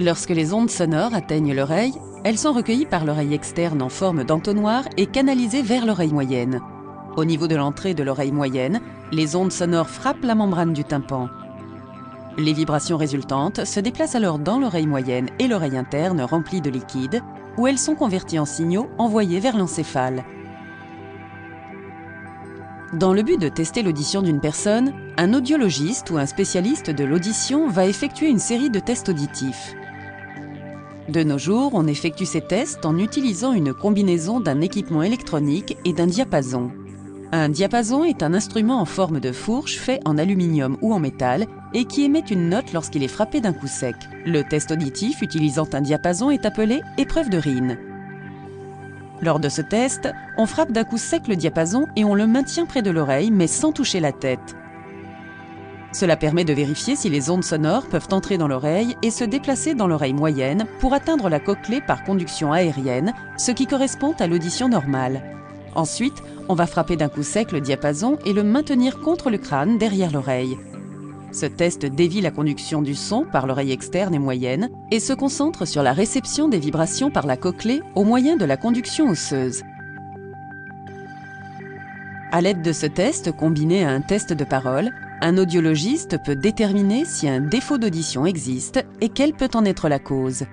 Lorsque les ondes sonores atteignent l'oreille, elles sont recueillies par l'oreille externe en forme d'entonnoir et canalisées vers l'oreille moyenne. Au niveau de l'entrée de l'oreille moyenne, les ondes sonores frappent la membrane du tympan. Les vibrations résultantes se déplacent alors dans l'oreille moyenne et l'oreille interne remplie de liquide, où elles sont converties en signaux envoyés vers l'encéphale. Dans le but de tester l'audition d'une personne, un audiologiste ou un spécialiste de l'audition va effectuer une série de tests auditifs. De nos jours, on effectue ces tests en utilisant une combinaison d'un équipement électronique et d'un diapason. Un diapason est un instrument en forme de fourche fait en aluminium ou en métal et qui émet une note lorsqu'il est frappé d'un coup sec. Le test auditif utilisant un diapason est appelé épreuve de Rhine. Lors de ce test, on frappe d'un coup sec le diapason et on le maintient près de l'oreille mais sans toucher la tête. Cela permet de vérifier si les ondes sonores peuvent entrer dans l'oreille et se déplacer dans l'oreille moyenne pour atteindre la cochlée par conduction aérienne, ce qui correspond à l'audition normale. Ensuite, on va frapper d'un coup sec le diapason et le maintenir contre le crâne derrière l'oreille. Ce test dévie la conduction du son par l'oreille externe et moyenne et se concentre sur la réception des vibrations par la cochlée au moyen de la conduction osseuse. À l'aide de ce test, combiné à un test de parole, un audiologiste peut déterminer si un défaut d'audition existe et quelle peut en être la cause.